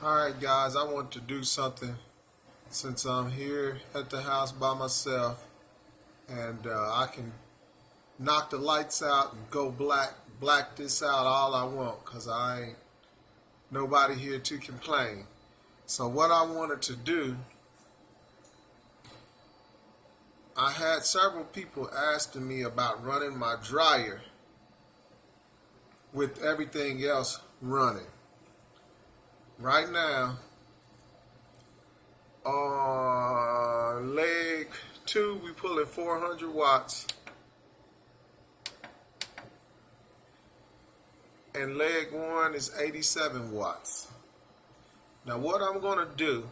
Alright guys, I want to do something since I'm here at the house by myself and I can knock the lights out and go black this out all I want because I ain't nobody here to complain. So what I wanted to do, I had several people asking me about running my dryer with everything else running. Right now, on leg 2, we pulling 400 watts. And leg 1 is 87 watts. Now what I'm going to do,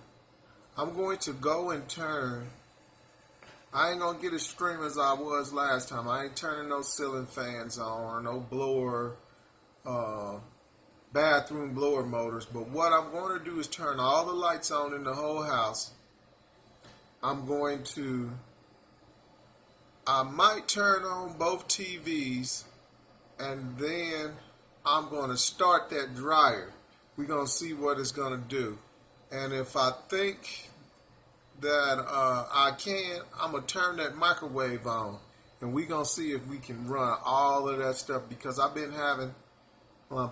I'm going to go and turn. I ain't going to get as extreme as I was last time. I ain't turning no ceiling fans on or no blower, bathroom blower motors. But what I'm going to do is turn all the lights on in the whole house. I might turn on both TVs and then I'm going to start that dryer. We're going to see what it's going to do. And if I think that I can, I'm going to turn that microwave on. And we're going to see if we can run all of that stuff, because I've been having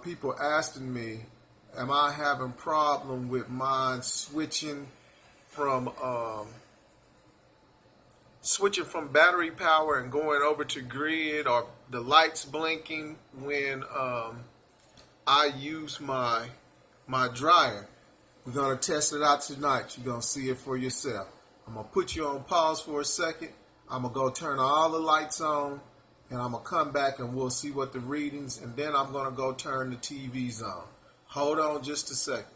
people asking me, am I having problem with mine switching from battery power and going over to grid, or the lights blinking when I use my dryer. We're going to test it out tonight. You're going to see it for yourself. I'm going to put you on pause for a second. I'm going to go turn all the lights on, and I'm going to come back and we'll see what the readings, and then I'm going to go turn the TVs on. Hold on just a second.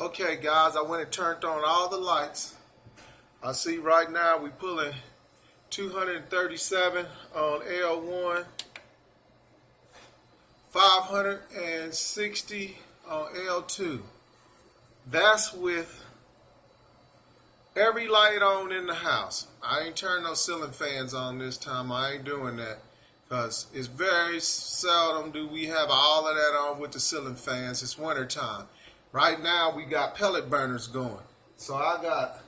Okay guys, I went and turned on all the lights. I see right now we pulling 237 on L1, 560 on L2. That's with every light on in the house. I ain't turning no ceiling fans on this time. I ain't doing that because it's very seldom do we have all of that on with the ceiling fans. It's winter time. Right now we got pellet burners going. So I got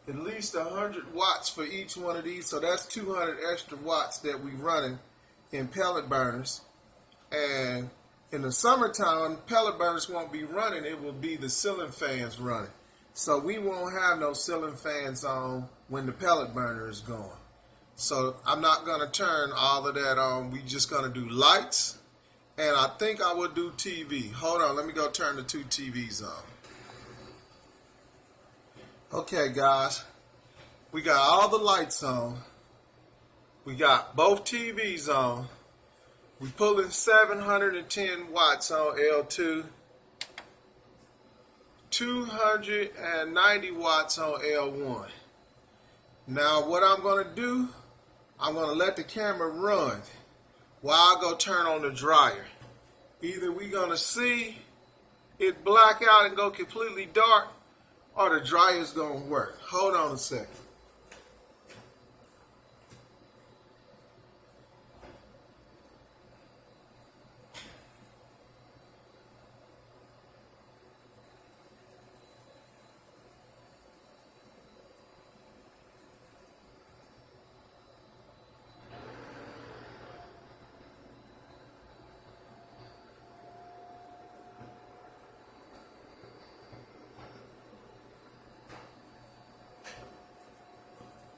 at least 100 watts for each one of these. So that's 200 extra watts that we running in pellet burners. And in the summertime, pellet burners won't be running. It will be the ceiling fans running. So we won't have no ceiling fans on when the pellet burner is going. So I'm not going to turn all of that on. We just going to do lights. And I think I will do TV. Hold on, let me go turn the 2 TVs on. Okay guys, we got all the lights on. We got both TVs on. We pulling 710 watts on L2. 290 watts on L1. Now what I'm going to do, I'm going to let the camera run while I go turn on the dryer. Either we're going to see it black out and go completely dark, or the dryer's going to work. Hold on a second.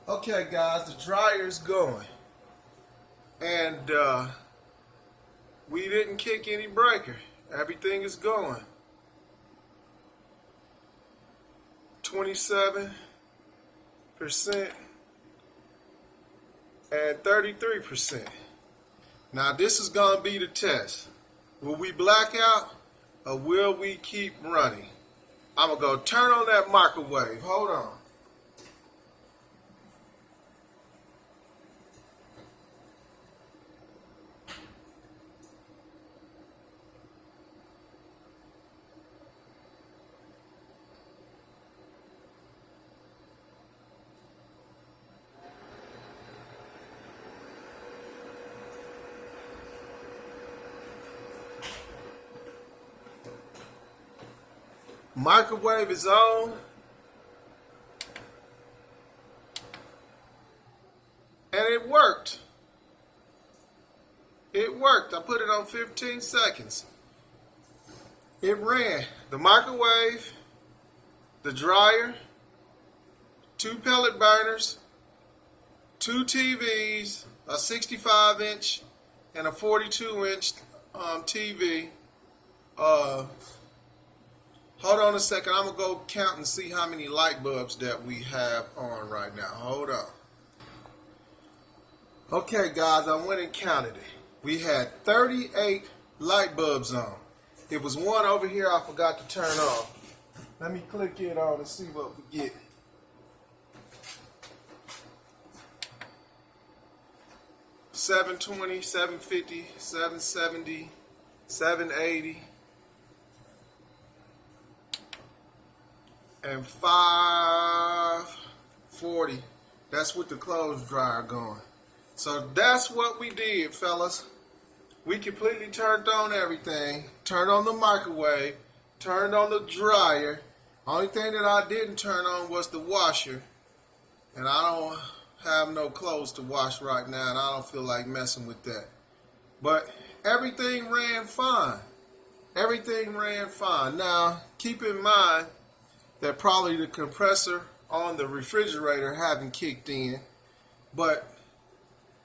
Okay guys, the dryer's going. And we didn't kick any breaker. Everything is going. 27% and 33%. Now this is going to be the test. Will we black out or will we keep running? I'm going to go turn on that microwave. Hold on. Microwave is on. And it worked. It worked. I put it on 15 seconds. It ran. The microwave, the dryer, 2 pellet burners, 2 TVs, a 65-inch and a 42-inch TV. Hold on a second. I'm going to go count and see how many light bulbs that we have on right now. Hold on. Okay, guys, I went and counted it. We had 38 light bulbs on. It was one over here I forgot to turn on. Let me click it on and see what we get. $720, $750, $770, $780, and $540. That's with the clothes dryer going. So that's what we did, fellas. We completely turned on everything. Turned on the microwave. Turned on the dryer. Only thing that I didn't turn on was the washer. And I don't have no clothes to wash right now, and I don't feel like messing with that. But everything ran fine. Everything ran fine. Now, keep in mind that probably the compressor on the refrigerator haven't kicked in. But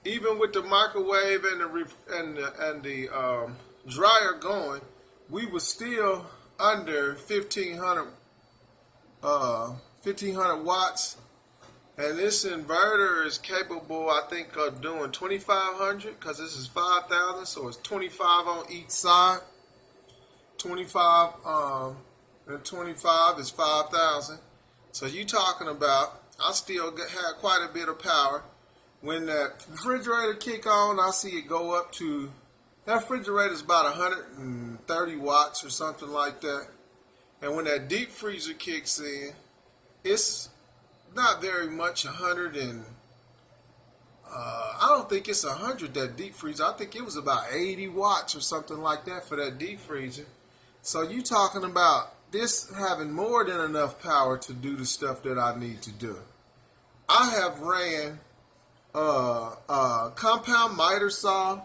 even with the microwave and the dryer going, we were still under 1500 watts. And this inverter is capable, I think, of doing 2500 because this is 5,000, so it's 25 on each side. 25 and 25 is 5,000. So you talking about, I still had quite a bit of power. When that refrigerator kick on, I see it go up to, that refrigerator is about 130 watts or something like that. And when that deep freezer kicks in, it's not very much, 100 and, I don't think it's 100, that deep freezer. I think it was about 80 watts or something like that for that deep freezer. So you talking about this having more than enough power to do the stuff that I need to do. I have ran compound miter saw.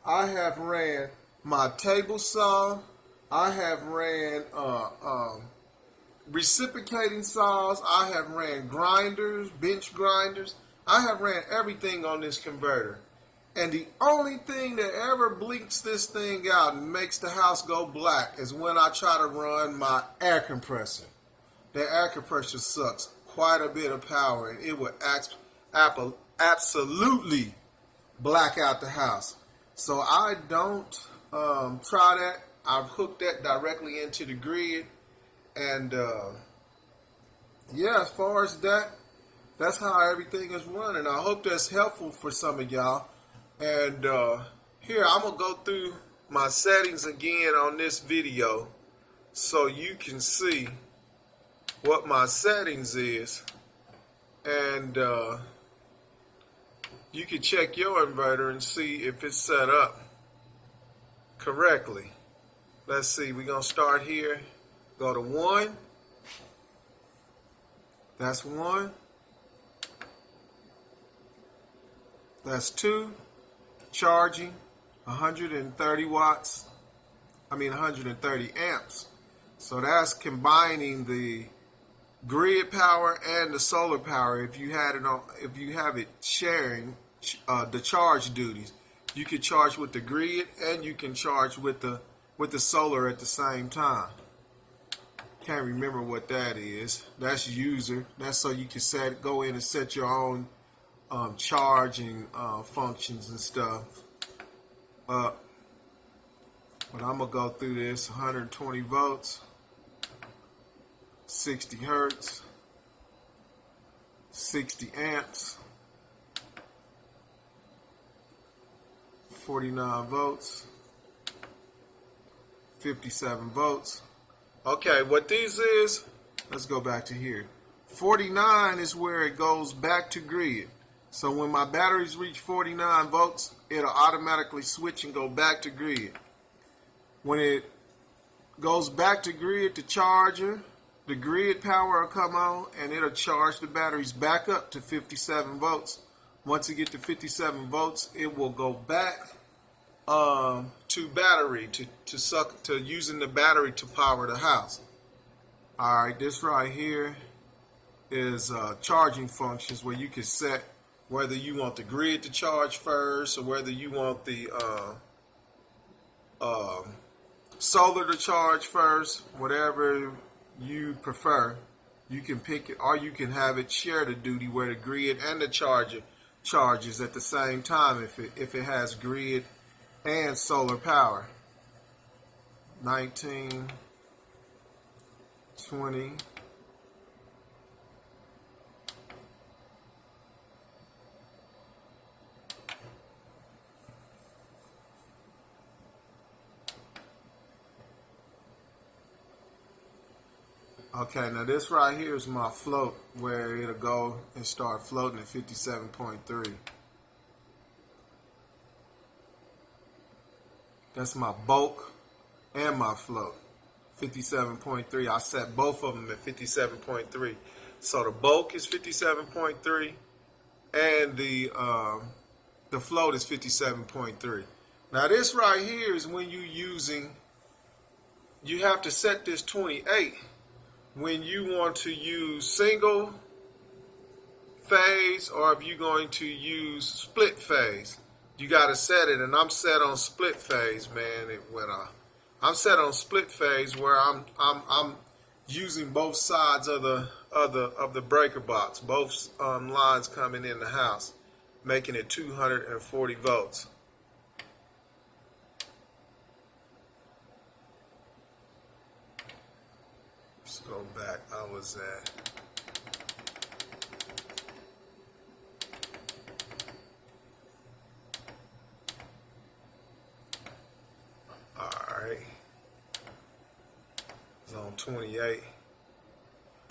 I have ran my table saw. I have ran reciprocating saws. I have ran grinders, bench grinders. I have ran everything on this converter. And the only thing that ever blinks this thing out and makes the house go black is when I try to run my air compressor. The air compressor sucks quite a bit of power, and it would absolutely black out the house. So I don't try that. I've hooked that directly into the grid. And yeah, as far as that, that's how everything is running. I hope that's helpful for some of y'all. And here, I'm going to go through my settings again on this video so you can see what my settings is. And you can check your inverter and see if it's set up correctly. Let's see, we're going to start here. Go to 1. That's 1. That's 2. Charging 130 watts. 130 amps. So that's combining the grid power and the solar power. If you had it on, if you have it sharing the charge duties, you can charge with the grid and you can charge with the solar at the same time. Can't remember what that is. That's user. That's so you can go in and set your own charging functions and stuff up. But I'm gonna go through this. 120 volts, 60 hertz, 60 amps, 49 volts, 57 volts. Okay, what this is, let's go back to here. 49 is where it goes back to grid. So when my batteries reach 49 volts, it'll automatically switch and go back to grid. When it goes back to grid, the charger the grid power will come on and it'll charge the batteries back up to 57 volts. Once it gets to 57 volts, it will go back to battery to using the battery to power the house. All right, this right here is charging functions where you can set whether you want the grid to charge first or whether you want the solar to charge first, whatever you prefer. You can pick it, or you can have it share the duty where the grid and the charger charges at the same time if it has grid and solar power. 19, 20. Okay, now this right here is my float where it'll go and start floating at 57.3. That's my bulk and my float. 57.3. I set both of them at 57.3. So the bulk is 57.3 and the float is 57.3. Now this right here is when you have to set this 28 when you want to use single phase or if you're going to use split phase. You got to set it, and I'm set on split phase, man. I'm set on split phase where I'm using both sides of the breaker box, both lines coming in the house, making it 240 volts. Let's go back. I was at. Alright. It's on 28.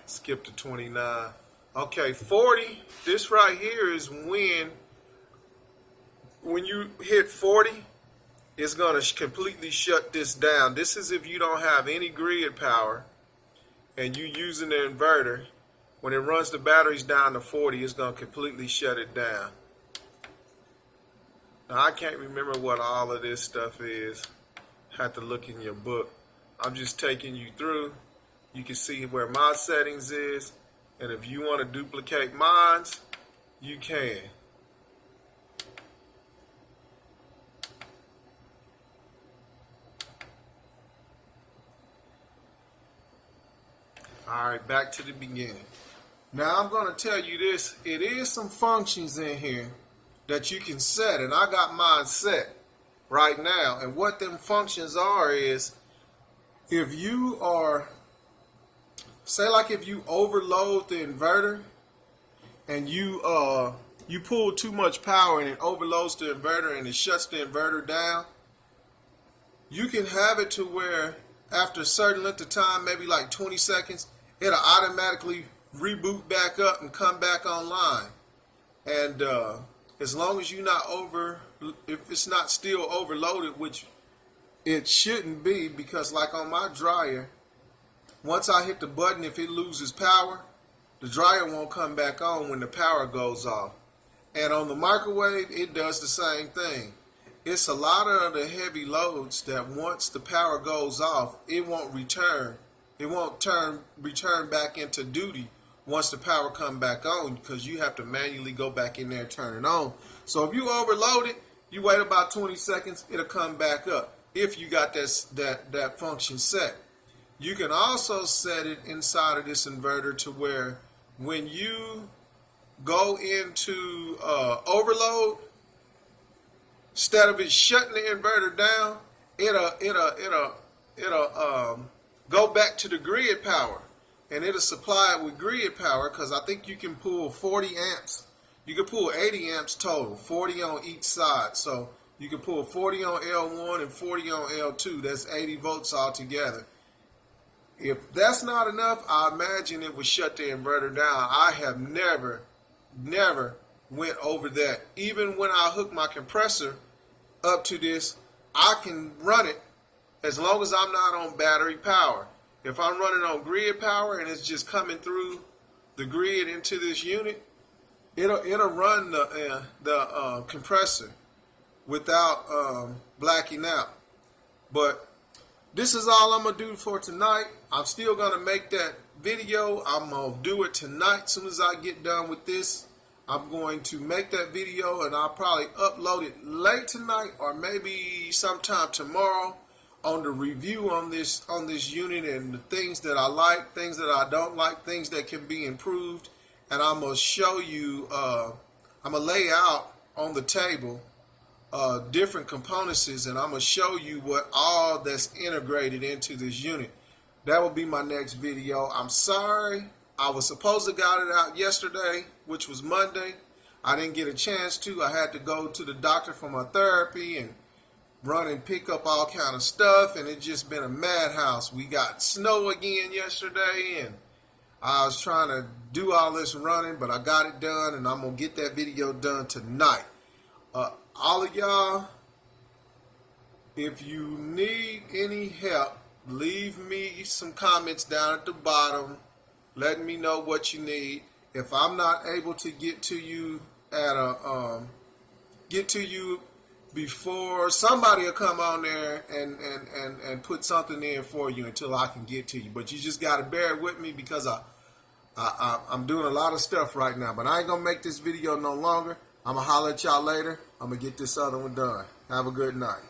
Skip to 29. Okay, 40. This right here is when you hit 40, it's going to completely shut this down. This is if you don't have any grid power and you using the inverter. When it runs the batteries down to 40, it's going to completely shut it down. Now, I can't remember what all of this stuff is. Have to look in your book. I'm just taking you through. You can see where my settings is. And if you want to duplicate mine, you can. Alright, back to the beginning. Now I'm going to tell you this. It is some functions in here that you can set. And I got mine set right now. And what them functions are is if you are, say like if you overload the inverter and you pull too much power and it overloads the inverter and it shuts the inverter down, you can have it to where after a certain length of time, maybe like 20 seconds, it'll automatically reboot back up and come back online. And as long as you're not if it's not still overloaded, which it shouldn't be, because like on my dryer, once I hit the button, if it loses power, the dryer won't come back on when the power goes off. And on the microwave, it does the same thing. It's a lot of the heavy loads that once the power goes off, it won't return. It won't return back into duty once the power come back on, because you have to manually go back in there and turn it on. So if you overload it, you wait about 20 seconds, it'll come back up if you got that function set. You can also set it inside of this inverter to where when you go into overload, instead of it shutting the inverter down, it'll go back to the grid power, and it'll supply it with grid power, because I think you can pull 40 amps. You can pull 80 amps total, 40 on each side. So you can pull 40 on L1 and 40 on L2. That's 80 volts altogether. If that's not enough, I imagine it would shut the inverter down. I have never went over that. Even when I hook my compressor up to this, I can run it as long as I'm not on battery power. If I'm running on grid power and it's just coming through the grid into this unit, it'll run the compressor without blacking out. But this is all I'm gonna do for tonight. I'm still gonna make that video. I'm gonna do it tonight. As soon as I get done with this, I'm going to make that video, and I'll probably upload it late tonight or maybe sometime tomorrow on the review on this unit and the things that I like, things that I don't like, things that can be improved. And I'm gonna show you. I'm gonna lay out on the table different components, and I'm gonna show you what all that's integrated into this unit. That will be my next video. I'm sorry, I was supposed to got it out yesterday, which was Monday. I didn't get a chance to. I had to go to the doctor for my therapy and run and pick up all kind of stuff, and it's just been a madhouse. We got snow again yesterday, and I was trying to do all this running, but I got it done, and I'm gonna get that video done tonight. All of y'all, if you need any help, leave me some comments down at the bottom, letting me know what you need. If I'm not able to get to you before, somebody will come on there and put something in for you until I can get to you. But you just gotta bear with me because I'm doing a lot of stuff right now. But I ain't gonna make this video no longer. I'm gonna holler at y'all later. I'm gonna get this other one done. Have a good night.